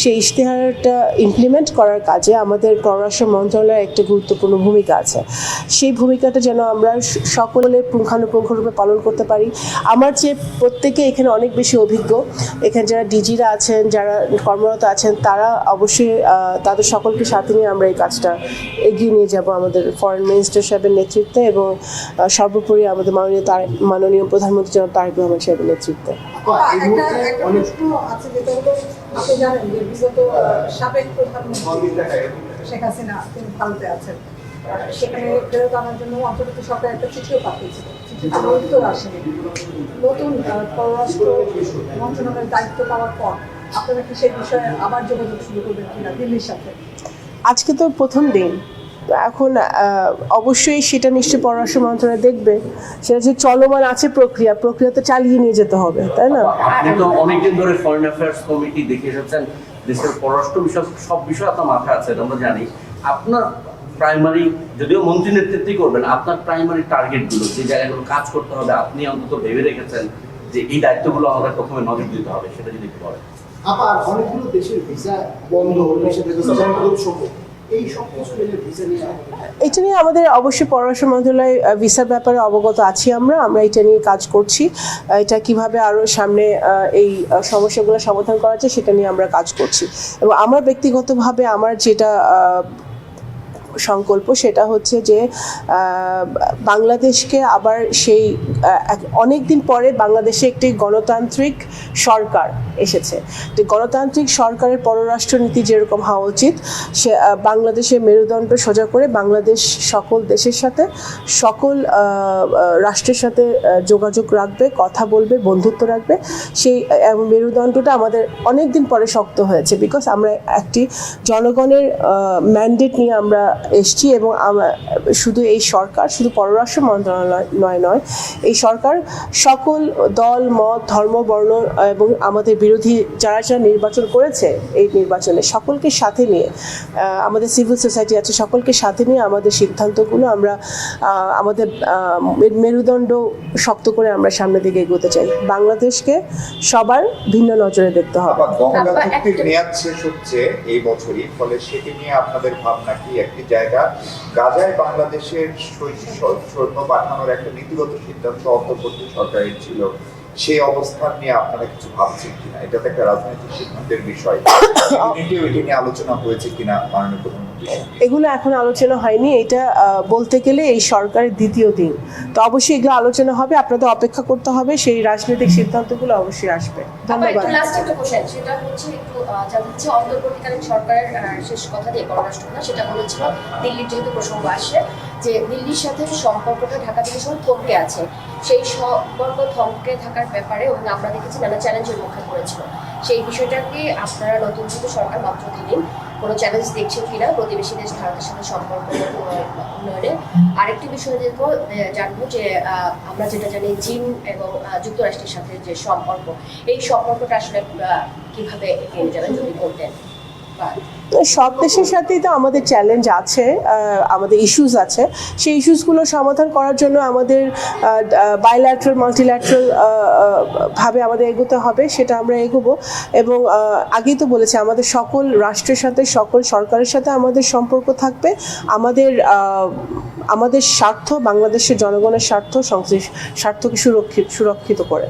সেই ইশতেহারটা ইমপ্লিমেন্ট করার কাজে আমাদের পররাষ্ট্র মন্ত্রণালয়ের একটা গুরুত্বপূর্ণ ভূমিকা আছে। সেই ভূমিকাটা যেন আমরা সকলে পুঙ্খানুপুঙ্খরূপে পালন করতে পারি। আমার চেয়ে প্রত্যেকে এখানে অনেক বেশি অভিজ্ঞ। এখানে যারা ডিজিরা আছেন, যারা কর্মরত আছেন, তারা অবশ্যই তাদের সকলকে সাথে নিয়ে আমরা এই কাজটা এগিয়ে নিয়ে যাব আমাদের ফরেন মিনিস্টার সাহেবের নেতৃত্বে এবং সর্বোপরি আমাদের মাননীয় প্রধানমন্ত্রী জনাব তারেক রহমান সাহেবের নেতৃত্বে। আপনি জানেন যে বিগত সাবেক প্রধানমন্ত্রী শেখ হাসিনা তিনি ভারতে আছেন, সেখানে ফেরত আনার জন্য অন্তর্বর্তী সরকার একটা চিঠিও পাঠিয়েছিল, চিঠিটা উত্তর আসেনি। নতুন পররাষ্ট্র মন্ত্রণালয়ের দায়িত্ব পাওয়ার পর আপনারা কি সেই বিষয়ে আবার যোগাযোগ শুরু করবেন কিনা দিল্লির সাথে? আজকে তো প্রথম দিন, এখন অবশ্যই সেটা নিশ্চয়ই পররাষ্ট্র মন্ত্রণালয় দেখবে। সেটা যে চলমান আছে প্রক্রিয়া তো চালিয়ে নিয়ে যেতে হবে, তাই না? আপনি তো অনেকদিন ধরে ফরেন অ্যাফেয়ার্স কমিটি দেখে এসেছেন, দেশের পররাষ্ট্র বিষয় সব বিষয় আপনার মাথায় আছে, আমরা জানি। আপনার প্রাইমারি, যদিও মন্ত্রী নেতৃত্বই করবেন, আপনার প্রাইমারি টার্গেটগুলো, যে জায়গাগুলো কাজ করতে হবে, আপনি অন্তত ভেবে রেখেছেন যে এই দায়িত্বগুলো আমাদের প্রথমে নজর দিতে হবে, সেটা যদি একটু বলেন। আবার অনেকগুলো দেশের ভিসা বন্ধ হলো, এটা নিয়ে আমাদের অবশ্যই পররাষ্ট্র মন্ত্রণালয় ভিসার ব্যাপারে অবগত আছি। আমরা এটা নিয়ে কাজ করছি। এটা কিভাবে আরও সামনে এই সমস্যাগুলো সমাধান করা যায় সেটা নিয়ে আমরা কাজ করছি। এবং আমার ব্যক্তিগতভাবে আমার যেটা সংকল্প সেটা হচ্ছে যে বাংলাদেশকে আবার সেই অনেক দিন পরে বাংলাদেশে একটি গণতান্ত্রিক সরকার এসেছে। যে গণতান্ত্রিক সরকারের পররাষ্ট্রনীতি যেরকম হওয়া উচিত, সে বাংলাদেশের মেরুদণ্ড সোজা করে বাংলাদেশ সকল দেশের সাথে, সকল রাষ্ট্রের সাথে যোগাযোগ রাখবে, কথা বলবে, বন্ধুত্ব রাখবে। সেই মেরুদণ্ডটা আমাদের অনেক দিন পরে শক্ত হয়েছে, বিকজ আমরা একটি জনগণের ম্যান্ডেট নিয়ে আমরা এসছি। এবং শুধু এই সরকার, শুধু পররাষ্ট্র মন্ত্রণালয় নয়, এই সরকার সকল দল, মত, ধর্ম, বর্ণ এবং আমাদের বিরোধী যারা নির্বাচন করেছে, এই নির্বাচনে সকলকে সাথে নিয়ে, আমাদের সিভিল সোসাইটি আছে, সকলকে সাথে নিয়ে আমাদের সিদ্ধান্তগুলো আমরা আমাদের মেরুদণ্ড শক্ত করে আমরা সামনের দিকে এগোতে চাই। বাংলাদেশকে সবার ভিন্ন নজরে দেখতে হবে। গঙ্গা চুক্তির মেয়াদ শেষ হচ্ছে এই বছরই, ফলে সেটি নিয়ে আপনাদের ভাবনা কি? একটি জায়গা গাজায় বাংলাদেশের সৈন্য পাঠানোর একটা নীতিগত সিদ্ধান্ত অন্তর্বর্তী সরকারের ছিল, সেই অবস্থান নিয়ে আপনারা কিছু ভাবছেন কিনা? এটা তো একটা রাজনৈতিক সিদ্ধান্তের বিষয়, এটি নিয়ে আলোচনা হয়েছে কিনা মাননীয় প্রধানমন্ত্রী? এগুলো এখন আলোচনা হয়নি। এটা বলতে গেলে এই সরকারের দ্বিতীয় দিন, তো অবশ্যই এগুলো আলোচনা হবে। আপনাদের অপেক্ষা করতে হবে, সেই রাজনৈতিক সিদ্ধান্তগুলো অবশ্যই আসবে। ধন্যবাদ। সেটা হচ্ছে একটু জানতে অন্তর্বর্তীকালীন সরকারের শেষ কথা দিয়ে পররাষ্ট্র না, সেটা বলেছিল দিল্লির যেহেতু প্রসঙ্গ আসে, যে দিল্লির সাথে সম্পর্কটা ঢাকা থেকে সময় থমকে আছে, সেই সম্পর্ক থমকে থাকার ব্যাপারে এবং আমরা দেখেছি নানা চ্যালেঞ্জের মুখে পড়েছিল। সেই বিষয়টাকে আপনারা নতুন যেহেতু সরকার মাত্র দিন কোনো চ্যালেঞ্জ দেখছেন কিনা প্রতিবেশী দেশ ভারতের সাথে সম্পর্ক উন্নয়নে? আরেকটি বিষয় যেহেতু জানবো যে আমরা যেটা জানি চীন এবং যুক্তরাষ্ট্রের সাথে যে সম্পর্ক, এই সম্পর্কটা আসলে কিভাবে এগিয়ে যাবে যদি বলতেন। সব দেশের সাথেই তো আমাদের চ্যালেঞ্জ আছে, আমাদের ইস্যুস আছে। সেই ইস্যুসগুলো সমাধান করার জন্য আমাদের বাইল্যাটারাল, মাল্টিল্যাটারাল ভাবে আমাদের এগোতে হবে, সেটা আমরা এগোবো। এবং আগেই তো বলেছি, আমাদের সকল রাষ্ট্রের সাথে, সকল সরকারের সাথে আমাদের সম্পর্ক থাকবে। আমাদের স্বার্থ, বাংলাদেশের জনগণের স্বার্থকে সুরক্ষিত করে।